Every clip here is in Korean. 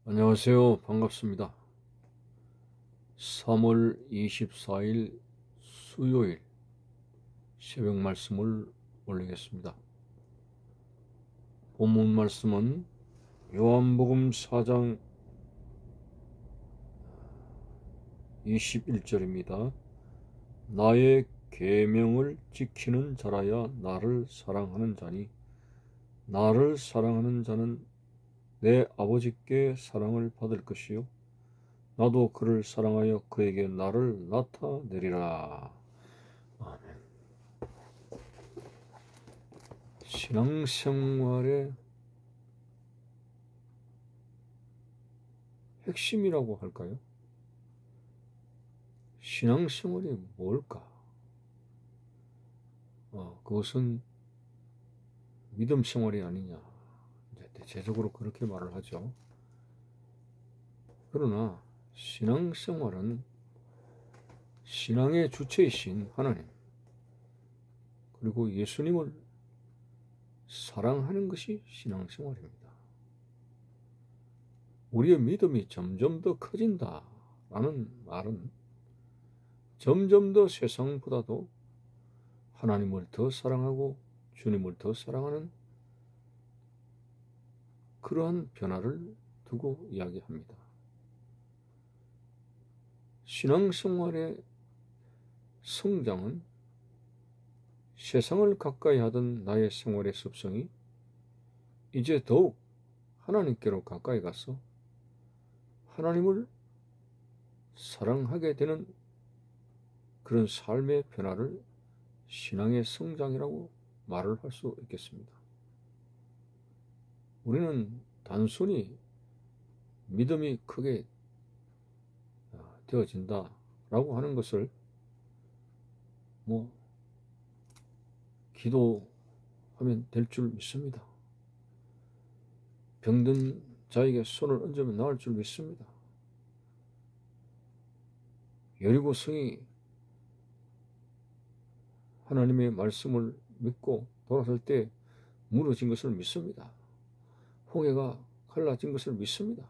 안녕하세요. 반갑습니다. 3월 24일 수요일 새벽 말씀을 올리겠습니다. 본문 말씀은 요한복음 4장 21절입니다. 나의 계명을 지키는 자라야 나를 사랑하는 자니 나를 사랑하는 자는 내 아버지께 사랑을 받을 것이요 나도 그를 사랑하여 그에게 나를 나타내리라. 아멘. 신앙생활의 핵심이라고 할까요? 신앙생활이 뭘까? 그것은 믿음생활이 아니냐. 대체적으로 그렇게 말을 하죠. 그러나 신앙생활은 신앙의 주체이신 하나님, 그리고 예수님을 사랑하는 것이 신앙생활입니다. 우리의 믿음이 점점 더 커진다라는 말은 점점 더 세상보다도 하나님을 더 사랑하고 주님을 더 사랑하는 그러한 변화를 두고 이야기합니다. 신앙생활의 성장은 세상을 가까이 하던 나의 생활의 습성이 이제 더욱 하나님께로 가까이 가서 하나님을 사랑하게 되는 그런 삶의 변화를 신앙의 성장이라고 말을 할 수 있겠습니다. 우리는 단순히 믿음이 크게 되어진다라고 하는 것을 기도하면 될 줄 믿습니다. 병든 자에게 손을 얹으면 나을 줄 믿습니다. 여리고 성이 하나님의 말씀을 믿고 돌아설 때 무너진 것을 믿습니다. 홍해가 갈라진 것을 믿습니다.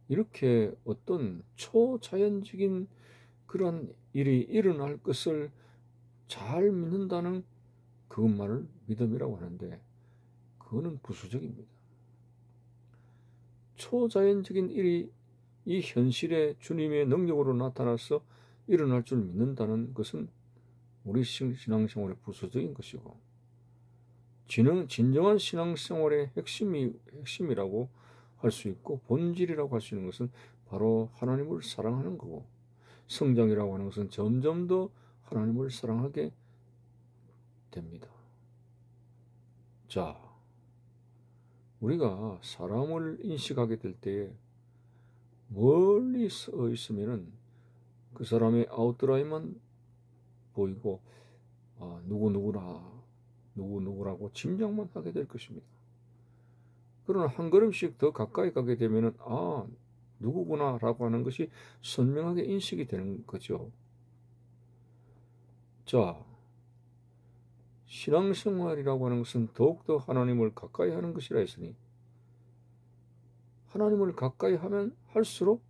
이렇게 어떤 초자연적인 그런 일이 일어날 것을 잘 믿는다는 그것만을 믿음이라고 하는데 그거는 부수적입니다. 초자연적인 일이 이 현실에 주님의 능력으로 나타나서 일어날 줄 믿는다는 것은 우리 신앙생활의 부수적인 것이고, 진정한 신앙생활의 핵심이라고 할 수 있고 본질이라고 할 수 있는 것은 바로 하나님을 사랑하는 거고, 성장이라고 하는 것은 점점 더 하나님을 사랑하게 됩니다. 자, 우리가 사람을 인식하게 될 때에 멀리 서 있으면은 그 사람의 아웃라인만 보이고 누구라고 짐작만 하게 될 것입니다. 그러나 한 걸음씩 더 가까이 가게 되면은 누구구나 라고 하는 것이 선명하게 인식이 되는 거죠. 자, 신앙생활이라고 하는 것은 더욱더 하나님을 가까이 하는 것이라 했으니 하나님을 가까이 하면 할수록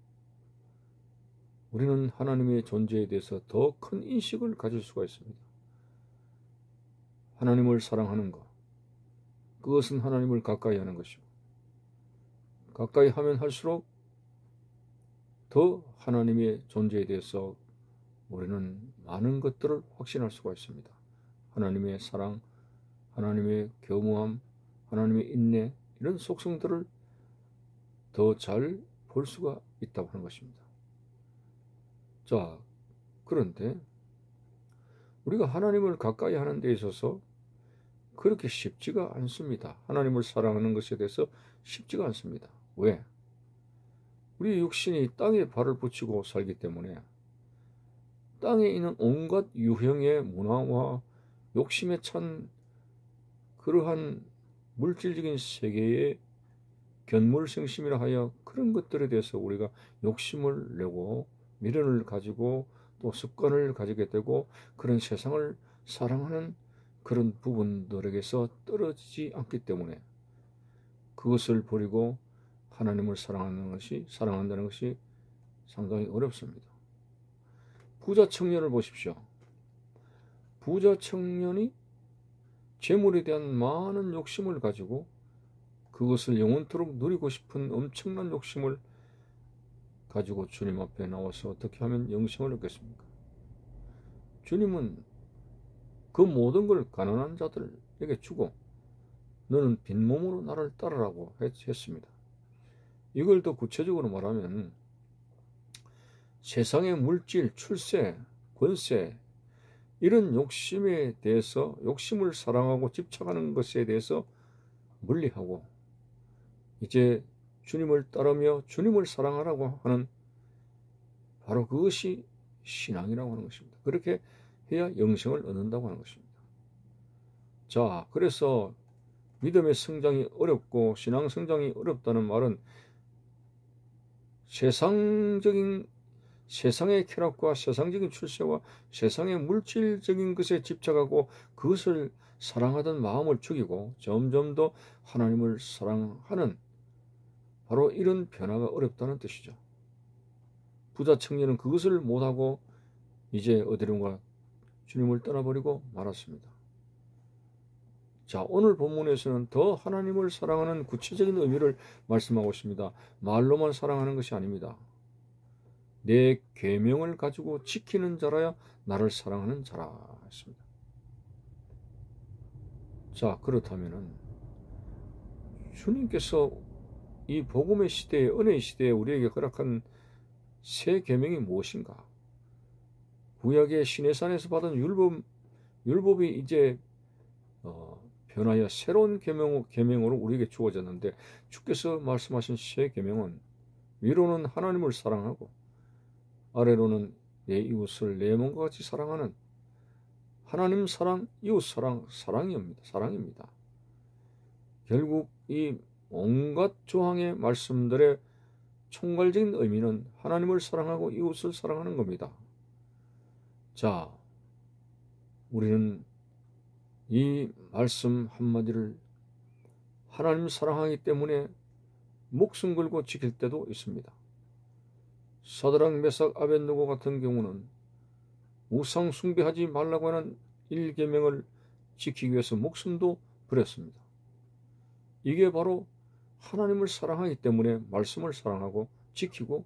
우리는 하나님의 존재에 대해서 더 큰 인식을 가질 수가 있습니다. 하나님을 사랑하는 것, 그것은 하나님을 가까이 하는 것이고, 가까이 하면 할수록 더 하나님의 존재에 대해서 우리는 많은 것들을 확신할 수가 있습니다. 하나님의 사랑, 하나님의 겸허함, 하나님의 인내, 이런 속성들을 더 잘 볼 수가 있다고 하는 것입니다. 자, 그런데 우리가 하나님을 가까이 하는 데 있어서 그렇게 쉽지가 않습니다. 하나님을 사랑하는 것에 대해서 쉽지가 않습니다. 왜? 우리 육신이 땅에 발을 붙이고 살기 때문에 땅에 있는 온갖 유형의 문화와 욕심에 찬 그러한 물질적인 세계의 견물생심이라 하여 그런 것들에 대해서 우리가 욕심을 내고 미련을 가지고 또 습관을 가지게 되고 그런 세상을 사랑하는 그런 부분들에게서 떨어지지 않기 때문에 그것을 버리고 하나님을 사랑한다는 것이 상당히 어렵습니다. 부자 청년을 보십시오. 부자 청년이 재물에 대한 많은 욕심을 가지고 그것을 영원토록 누리고 싶은 엄청난 욕심을 가지고 주님 앞에 나와서 어떻게 하면 영생을 얻겠습니까? 주님은 그 모든 걸 가난한 자들에게 주고 너는 빈몸으로 나를 따르라고 했습니다. 이걸 더 구체적으로 말하면 세상의 물질, 출세, 권세 이런 욕심에 대해서 욕심을 사랑하고 집착하는 것에 대해서 멀리하고 이제 주님을 따르며 주님을 사랑하라고 하는 바로 그것이 신앙이라고 하는 것입니다. 그렇게 해야 영생을 얻는다고 하는 것입니다. 자, 그래서 믿음의 성장이 어렵고 신앙 성장이 어렵다는 말은 세상의 쾌락과 세상적인 출세와 세상의 물질적인 것에 집착하고 그것을 사랑하던 마음을 죽이고 점점 더 하나님을 사랑하는 바로 이런 변화가 어렵다는 뜻이죠. 부자 청년은 그것을 못하고 이제 어디론가 주님을 떠나버리고 말았습니다. 자, 오늘 본문에서는 더 하나님을 사랑하는 구체적인 의미를 말씀하고 있습니다. 말로만 사랑하는 것이 아닙니다. 내 계명을 가지고 지키는 자라야 나를 사랑하는 자라 했습니다. 자, 그렇다면은 주님께서 이 복음의 시대에 은혜의 시대에 우리에게 허락한 새 계명이 무엇인가? 구약의 시내산에서 받은 율법이 이제 변하여 새로운 계명으로 우리에게 주어졌는데 주께서 말씀하신 새 계명은 위로는 하나님을 사랑하고 아래로는 내 이웃을 내 몸과 같이 사랑하는 하나님 사랑, 이웃 사랑입니다. 결국 이 온갖 조항의 말씀들의 총괄적인 의미는 하나님을 사랑하고 이웃을 사랑하는 겁니다. 자, 우리는 이 말씀 한마디를 하나님 사랑하기 때문에 목숨 걸고 지킬 때도 있습니다. 사드락, 메삭, 아벳느고 같은 경우는 우상 숭배하지 말라고 하는 1계명을 지키기 위해서 목숨도 버렸습니다. 이게 바로 하나님을 사랑하기 때문에 말씀을 사랑하고 지키고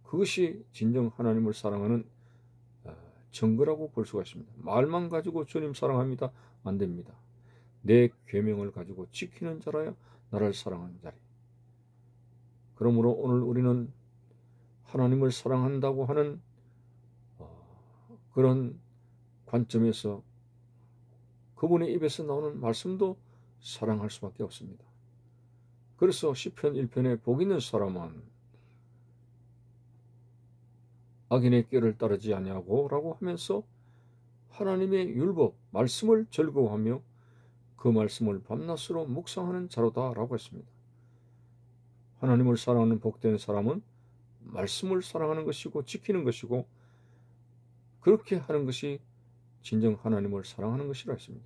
그것이 진정 하나님을 사랑하는 증거라고 볼 수가 있습니다. 말만 가지고 주님 사랑합니다. 안 됩니다. 내 계명을 가지고 지키는 자라야 나를 사랑하는 자리. 그러므로 오늘 우리는 하나님을 사랑한다고 하는 그런 관점에서 그분의 입에서 나오는 말씀도 사랑할 수밖에 없습니다. 그래서 시편 1편에 복 있는 사람은 악인의 꾀를 따르지 아니하고 라고 하면서 하나님의 율법, 말씀을 즐거워하며 그 말씀을 밤낮으로 묵상하는 자로다 라고 했습니다. 하나님을 사랑하는 복된 사람은 말씀을 사랑하는 것이고 지키는 것이고 그렇게 하는 것이 진정 하나님을 사랑하는 것이라 했습니다.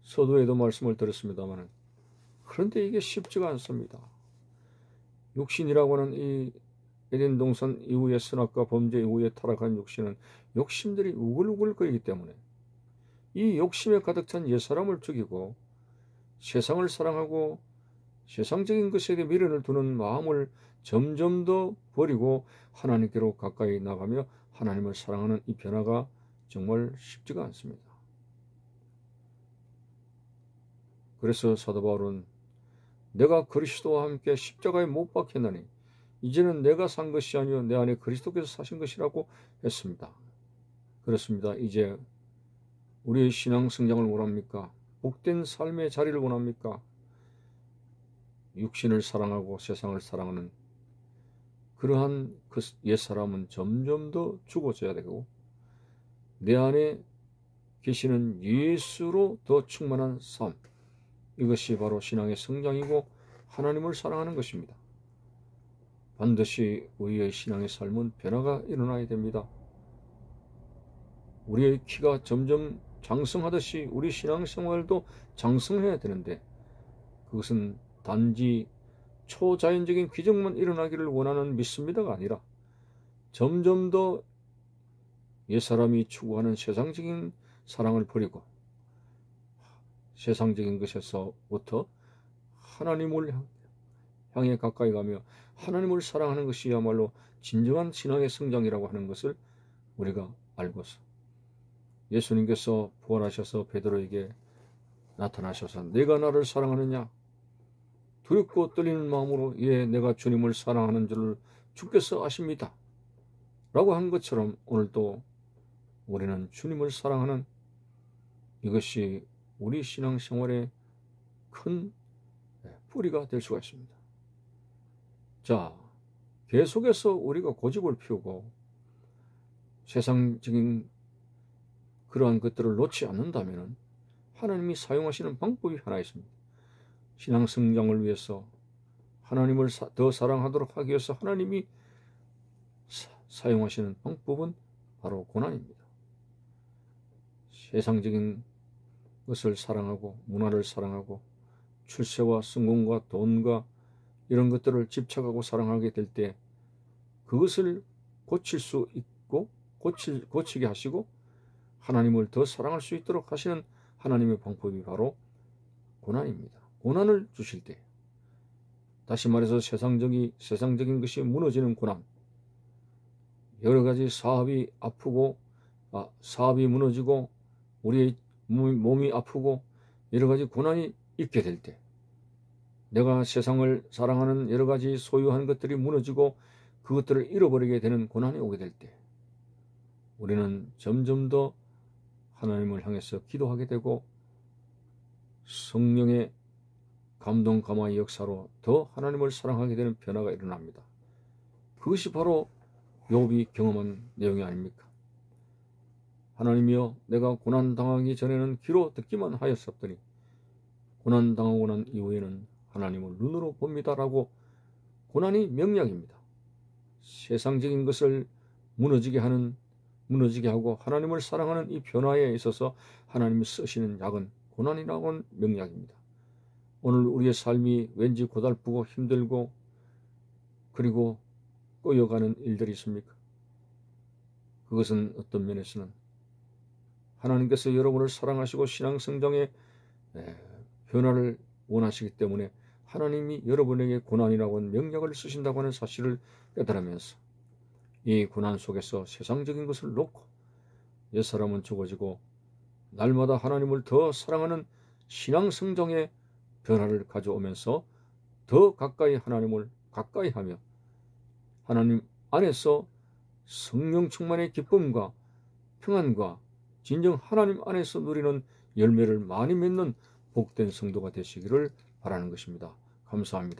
서두에도 말씀을 드렸습니다만 그런데 이게 쉽지가 않습니다. 육신이라고 하는 이 에덴 동산 이후의 선악과 범죄 이후에 타락한 육신은 욕심들이 우글우글거리기 때문에 이 욕심에 가득 찬 옛사람을 죽이고 세상을 사랑하고 세상적인 것에게 미련을 두는 마음을 점점 더 버리고 하나님께로 가까이 나가며 하나님을 사랑하는 이 변화가 정말 쉽지가 않습니다. 그래서 사도 바울은 내가 그리스도와 함께 십자가에 못 박혔나니 이제는 내가 산 것이 아니요 내 안에 그리스도께서 사신 것이라고 했습니다. 그렇습니다. 이제 우리의 신앙 성장을 원합니까? 복된 삶의 자리를 원합니까? 육신을 사랑하고 세상을 사랑하는 그러한 그 옛사람은 점점 더 죽어져야 되고 내 안에 계시는 예수로 더 충만한 삶, 이것이 바로 신앙의 성장이고 하나님을 사랑하는 것입니다. 반드시 우리의 신앙의 삶은 변화가 일어나야 됩니다. 우리의 키가 점점 장성하듯이 우리 신앙생활도 장성해야 되는데 그것은 단지 초자연적인 기적만 일어나기를 원하는 믿습니다가 아니라 점점 더 옛사람이 추구하는 세상적인 사랑을 버리고 세상적인 것에서부터 하나님을 향해 가까이 가며 하나님을 사랑하는 것이야말로 진정한 신앙의 성장이라고 하는 것을 우리가 알고서 예수님께서 부활하셔서 베드로에게 나타나셔서 내가 나를 사랑하느냐 두렵고 떨리는 마음으로 예 내가 주님을 사랑하는 줄을 주께서 아십니다 라고 한 것처럼 오늘도 우리는 주님을 사랑하는 이것이 우리 신앙생활의 큰 뿌리가 될 수가 있습니다. 자, 계속해서 우리가 고집을 피우고 세상적인 그러한 것들을 놓지 않는다면 하나님이 사용하시는 방법이 하나 있습니다. 신앙 성장을 위해서 하나님을 더 사랑하도록 하기 위해서 하나님이 사용하시는 방법은 바로 고난입니다. 세상적인 것을 사랑하고 문화를 사랑하고 출세와 성공과 돈과 이런 것들을 집착하고 사랑하게 될 때 그것을 고칠 수 있고 고치게 하시고 하나님을 더 사랑할 수 있도록 하시는 하나님의 방법이 바로 고난입니다. 고난을 주실 때 다시 말해서 세상적인 것이 무너지는 고난 여러 가지 사업이 아프고 사업이 무너지고 우리의 몸이 아프고 여러 가지 고난이 있게 될 때 내가 세상을 사랑하는 여러 가지 소유한 것들이 무너지고 그것들을 잃어버리게 되는 고난이 오게 될 때 우리는 점점 더 하나님을 향해서 기도하게 되고 성령의 감동 감화의 역사로 더 하나님을 사랑하게 되는 변화가 일어납니다. 그것이 바로 욥이 경험한 내용이 아닙니까? 하나님이여 내가 고난당하기 전에는 귀로 듣기만 하였었더니 고난당하고 난 이후에는 하나님을 눈으로 봅니다라고 고난이 명약입니다. 세상적인 것을 무너지게 하고 하나님을 사랑하는 이 변화에 있어서 하나님이 쓰시는 약은 고난이라고 하는 명약입니다. 오늘 우리의 삶이 왠지 고달프고 힘들고 그리고 꼬여가는 일들이 있습니까? 그것은 어떤 면에서는 하나님께서 여러분을 사랑하시고 신앙 성장의 변화를 원하시기 때문에 하나님이 여러분에게 고난이라고 하는 명약을 쓰신다고 하는 사실을 깨달으면서 이 고난 속에서 세상적인 것을 놓고 옛사람은 죽어지고 날마다 하나님을 더 사랑하는 신앙 성장의 변화를 가져오면서 더 가까이 하나님을 가까이 하며 하나님 안에서 성령 충만의 기쁨과 평안과 진정 하나님 안에서 누리는 열매를 많이 맺는 복된 성도가 되시기를 바라는 것입니다. 감사합니다.